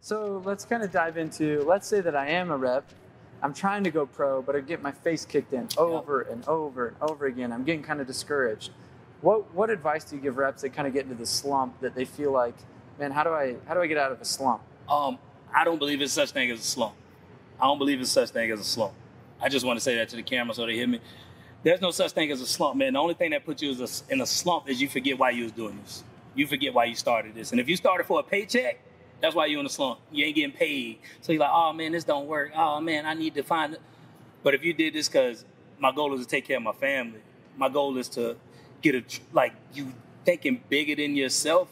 So let's kind of dive into, let's say that I am a rep. I'm trying to go pro, but I get my face kicked in over and over and over again. I'm getting kind of discouraged. What advice do you give reps that kind of get into the slump that they feel like, man, how do I get out of a slump? I don't believe there's such thing as a slump. I don't believe there's such thing as a slump. I just want to say that to the camera so they hear me. There's no such thing as a slump, man. The only thing that puts you in a slump is you forget why you was doing this. You forget why you started this. And if you started for a paycheck, that's why you're in a slump. You ain't getting paid. So you're like, oh, man, this don't work. Oh, man, I need to find it. But if you did this because my goal is to take care of my family, my goal is to get you thinking bigger than yourself,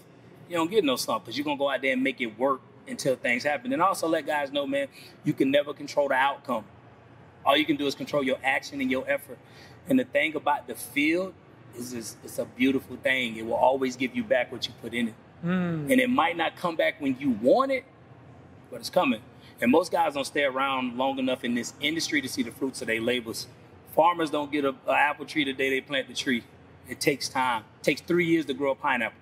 you don't get no slump because you're going to go out there and make it work until things happen. And also let guys know, man, you can never control the outcome. All you can do is control your action and your effort. And the thing about the field is it's a beautiful thing. It will always give you back what you put in it. And it might not come back when you want it, but it's coming. And most guys don't stay around long enough in this industry to see the fruits of their labors. Farmers don't get an apple tree the day they plant the tree. It takes time. It takes 3 years to grow a pineapple.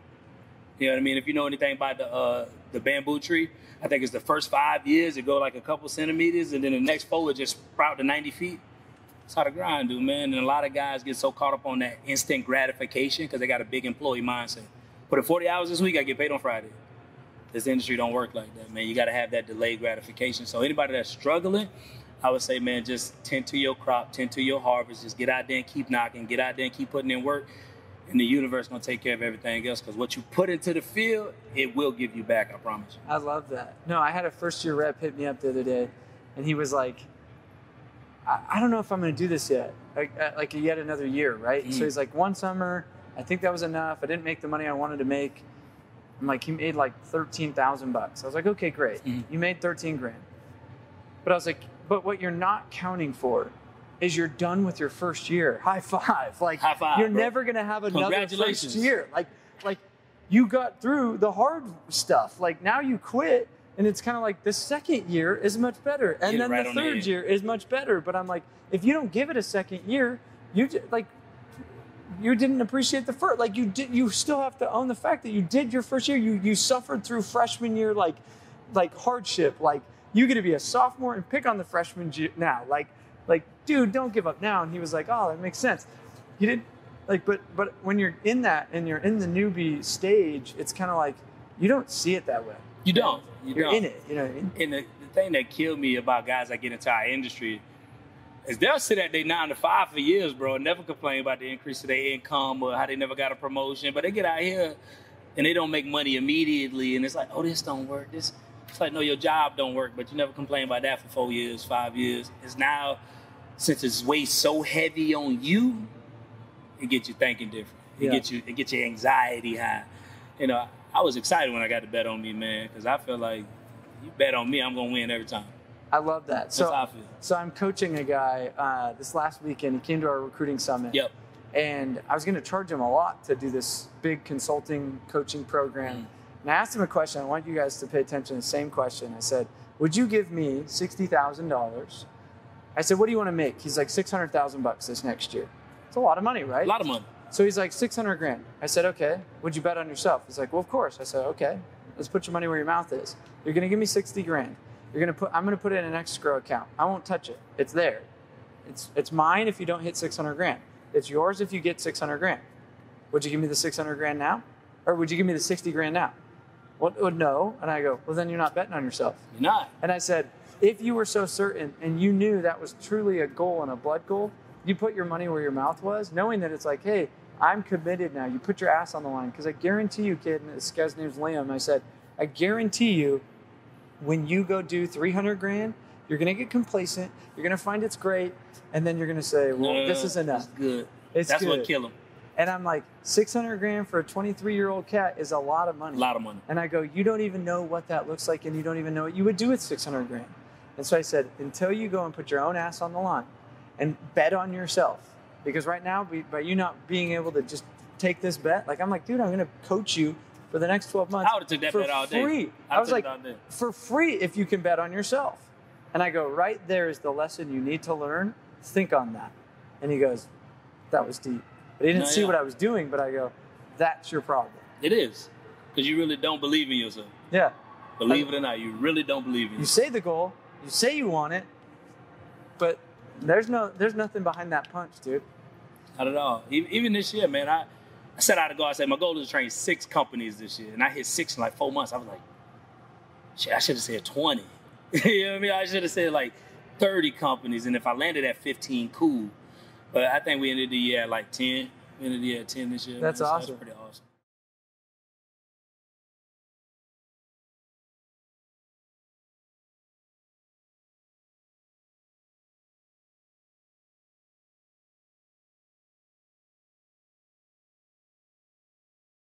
You know what I mean? If you know anything about the bamboo tree, I think it's the first 5 years, it go like a couple centimeters, and then the next 4 it just sprout to 90 feet. That's how the grind do, man. And a lot of guys get so caught up on that instant gratification because they got a big employee mindset. Put in 40 hours this week, I get paid on Friday. This industry don't work like that, man. You got to have that delayed gratification. So anybody that's struggling, I would say, man, just tend to your crop, tend to your harvest. Just get out there and keep knocking. Get out there and keep putting in work. And the universe going to take care of everything else because what you put into the field, it will give you back, I promise you. I love that. No, I had a first-year rep hit me up the other day, and he was like, I don't know if I'm going to do this yet, like yet another year, right? So he's like, one summer, I think that was enough. I didn't make the money I wanted to make. I'm like, he made like $13,000. I was like, okay, great. You made 13 grand. But I was like, but what you're not counting for is you're done with your first year. High five. Like, high five, you're bro. never going to have another first year. Like you got through the hard stuff. Like now you quit. And it's kind of like the second year is much better. And then the third year is much better. But I'm like, if you don't give it a second year, you didn't appreciate the first. Like you still have to own the fact that you did your first year. You suffered through freshman year, like hardship. Like you get to be a sophomore and pick on the freshman now. Like, dude, don't give up now. And he was like, oh, that makes sense. You didn't but when you're in that and you're in the newbie stage, it's kind of like, you don't see it that way. You don't. You're in it. You know what I mean? And the thing that killed me about guys that get into our industry is they'll sit at their 9 to 5 for years, bro, and never complain about the increase of their income or how they never got a promotion. But they get out here and they don't make money immediately. And it's like, oh, this don't work. It's like, no, your job don't work. But you never complain about that for 4 years, 5 years. It's now, since it's weighed so heavy on you, it gets you thinking different. It gets your anxiety high. You know, I was excited when I got to bet on me, man, because I feel like you bet on me, I'm going to win every time. I love that. That's how I feel. So I'm coaching a guy this last weekend. He came to our recruiting summit. Yep. And I was going to charge him a lot to do this big consulting coaching program. And I asked him a question. I want you guys to pay attention to the same question. I said, would you give me $60,000? I said, what do you want to make? He's like, $600,000 this next year. It's a lot of money, right? A lot of money. So he's like, 600 grand. I said, okay. Would you bet on yourself? He's like, well, of course. I said, okay. Let's put your money where your mouth is. You're going to give me 60 grand. I'm going to put it in an escrow account. I won't touch it. It's there. It's mine if you don't hit 600 grand. It's yours if you get 600 grand. Would you give me the 600 grand now? Or would you give me the 60 grand now? Well, no. And I go, well, then you're not betting on yourself. You're not. And I said, if you were so certain and you knew that was truly a goal and a blood goal, you put your money where your mouth was, knowing that it's like, hey, I'm committed now. You put your ass on the line. Because I guarantee you, kid, and this guy's name's Liam, I said, I guarantee you, when you go do 300 grand, you're going to get complacent. You're going to find it's great. And then you're going to say, well, this is enough. It's good. That's good. What killed him. And I'm like, 600 grand for a 23-year-old cat is a lot of money. A lot of money. And I go, you don't even know what that looks like, and you don't even know what you would do with 600 grand. And so I said, until you go and put your own ass on the line and bet on yourself, because right now, by you not being able to just take this bet, like I'm like, dude, I'm going to coach you for the next 12 months. I would have took that bet all day. Free. I was like, for free if you can bet on yourself. And I go, right there is the lesson you need to learn. Think on that. And he goes, that was deep. But he didn't see what I was doing, but I go, that's your problem. It is. Because you really don't believe in yourself. Yeah. Believe it or not, you really don't believe in it. You say the goal, you say you want it, but there's nothing behind that punch, dude. Not at all. Even this year, man, I set out to go. I said my goal is to train 6 companies this year, and I hit 6 in like 4 months. I was like, shit, I should have said 20. You know what I mean? I should have said like 30 companies, and if I landed at 15, cool. But I think we ended the year at like 10. We ended the year at 10 this year. That's awesome. That's pretty awesome.